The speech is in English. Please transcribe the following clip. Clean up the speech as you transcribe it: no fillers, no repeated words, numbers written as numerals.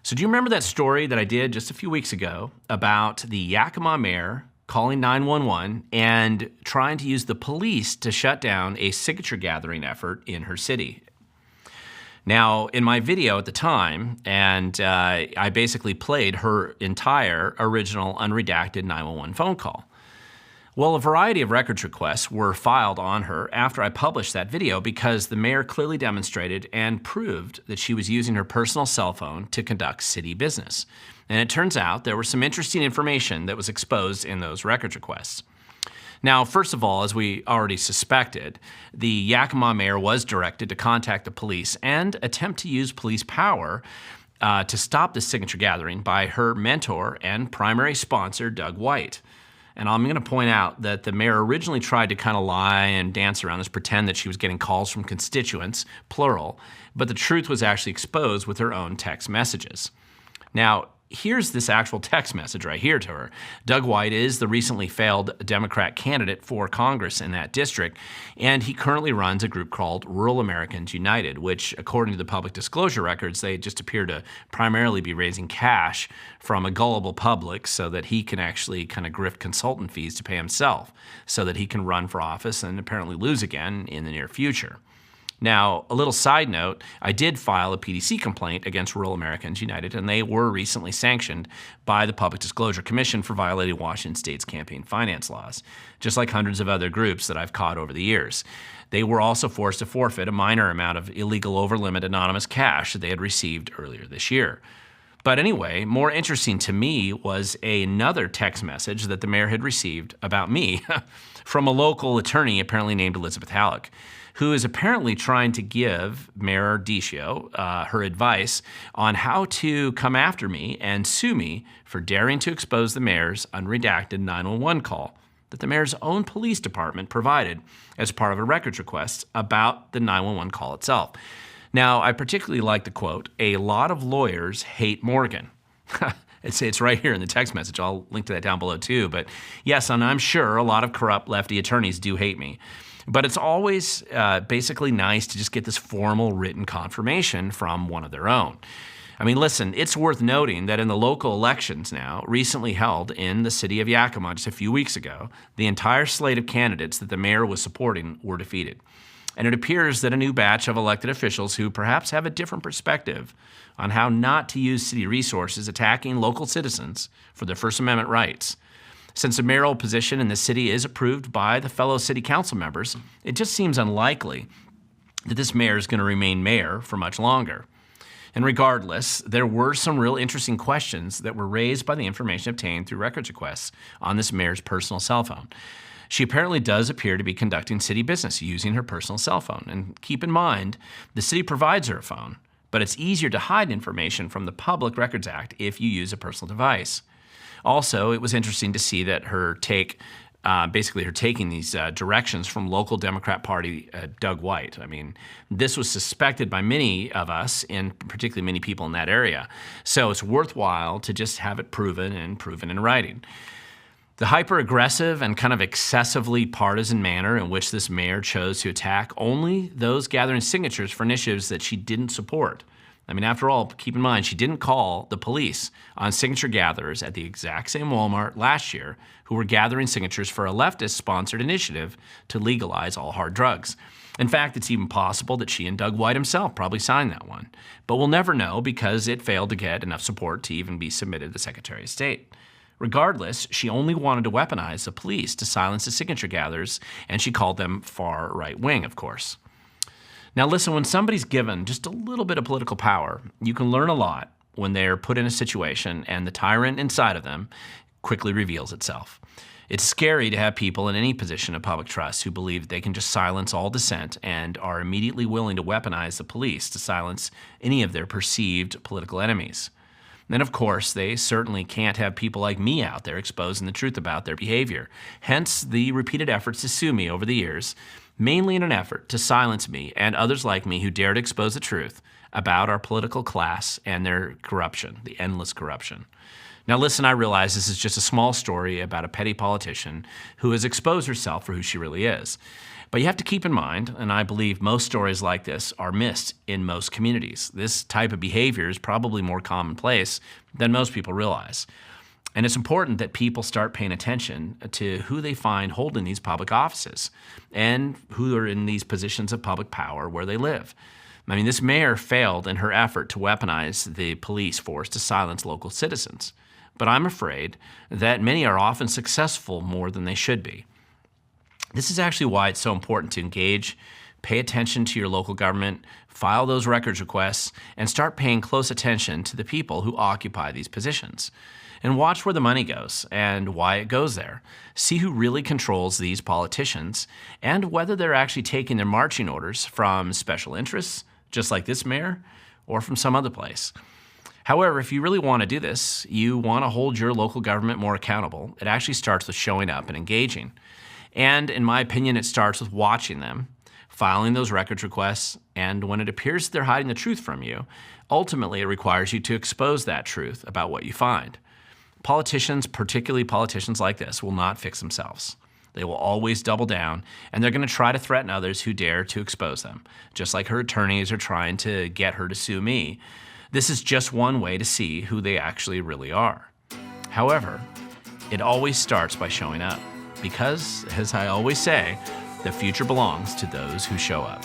So do you remember that story that I did just a few weeks ago about the Yakima mayor calling 911 and trying to use the police to shut down a signature gathering effort in her city? Now, in my video at the time, and I basically played her entire original unredacted 911 phone call. Well, a variety of records requests were filed on her after I published that video because the mayor clearly demonstrated and proved that she was using her personal cell phone to conduct city business. And it turns out there was some interesting information that was exposed in those records requests. Now, first of all, as we already suspected, the Yakima mayor was directed to contact the police and attempt to use police power to stop the signature gathering by her mentor and primary sponsor, Doug White. And I'm going to point out that the mayor originally tried to kind of lie and dance around this, pretend that she was getting calls from constituents, plural, but the truth was actually exposed with her own text messages. Now, here's this actual text message right here to her. Doug White is the recently failed Democrat candidate for Congress in that district, and he currently runs a group called Rural Americans United, which, according to the public disclosure records, they just appear to primarily be raising cash from a gullible public so that he can actually kind of grift consultant fees to pay himself so that he can run for office and apparently lose again in the near future. Now, a little side note, I did file a PDC complaint against Rural Americans United, and they were recently sanctioned by the Public Disclosure Commission for violating Washington State's campaign finance laws, just like hundreds of other groups that I've caught over the years. They were also forced to forfeit a minor amount of illegal over-limit anonymous cash that they had received earlier this year. But anyway, more interesting to me was another text message that the mayor had received about me from a local attorney apparently named Elizabeth Halleck, who is apparently trying to give Mayor Deccio her advice on how to come after me and sue me for daring to expose the mayor's unredacted 911 call that the mayor's own police department provided as part of a records request about the 911 call itself. Now, I particularly like the quote, "A lot of lawyers hate Morgan." It's right here in the text message. I'll link to that down below too. But yes, and I'm sure a lot of corrupt lefty attorneys do hate me. But it's always basically nice to just get this formal written confirmation from one of their own. I mean, listen, it's worth noting that in the local elections now, recently held in the city of Yakima just a few weeks ago, the entire slate of candidates that the mayor was supporting were defeated. And it appears that a new batch of elected officials who perhaps have a different perspective on how not to use city resources attacking local citizens for their First Amendment rights. Since the mayoral position in the city is approved by the fellow city council members, it just seems unlikely that this mayor is going to remain mayor for much longer. And regardless, there were some real interesting questions that were raised by the information obtained through records requests on this mayor's personal cell phone. She apparently does appear to be conducting city business using her personal cell phone. And keep in mind, the city provides her a phone, but it's easier to hide information from the Public Records Act if you use a personal device. Also, it was interesting to see that her taking these directions from local Democrat Party Doug White. I mean, this was suspected by many of us, and particularly many people in that area. So it's worthwhile to just have it proven in writing. The hyper-aggressive and kind of excessively partisan manner in which this mayor chose to attack only those gathering signatures for initiatives that she didn't support. I mean, after all, keep in mind, she didn't call the police on signature gatherers at the exact same Walmart last year who were gathering signatures for a leftist-sponsored initiative to legalize all hard drugs. In fact, it's even possible that she and Doug White himself probably signed that one. But we'll never know because it failed to get enough support to even be submitted to the Secretary of State. Regardless, she only wanted to weaponize the police to silence the signature gatherers, and she called them far right-wing, of course. Now listen, when somebody's given just a little bit of political power, you can learn a lot when they're put in a situation and the tyrant inside of them quickly reveals itself. It's scary to have people in any position of public trust who believe they can just silence all dissent and are immediately willing to weaponize the police to silence any of their perceived political enemies. And of course, they certainly can't have people like me out there exposing the truth about their behavior. Hence the repeated efforts to sue me over the years, mainly in an effort to silence me and others like me who dare to expose the truth about our political class and their corruption, the endless corruption. Now listen, I realize this is just a small story about a petty politician who has exposed herself for who she really is. But you have to keep in mind, and I believe most stories like this are missed in most communities. This type of behavior is probably more commonplace than most people realize. And it's important that people start paying attention to who they find holding these public offices and who are in these positions of public power where they live. I mean, this mayor failed in her effort to weaponize the police force to silence local citizens. But I'm afraid that many are often successful more than they should be. This is actually why it's so important to engage, pay attention to your local government, file those records requests, and start paying close attention to the people who occupy these positions. And watch where the money goes and why it goes there. See who really controls these politicians and whether they're actually taking their marching orders from special interests, just like this mayor, or from some other place. However, if you really want to do this, you want to hold your local government more accountable, it actually starts with showing up and engaging. And in my opinion, it starts with watching them, filing those records requests, and when it appears they're hiding the truth from you, ultimately it requires you to expose that truth about what you find. Politicians, particularly politicians like this, will not fix themselves. They will always double down, and they're going to try to threaten others who dare to expose them, just like her attorneys are trying to get her to sue me. This is just one way to see who they actually really are. However, it always starts by showing up, because, as I always say, the future belongs to those who show up.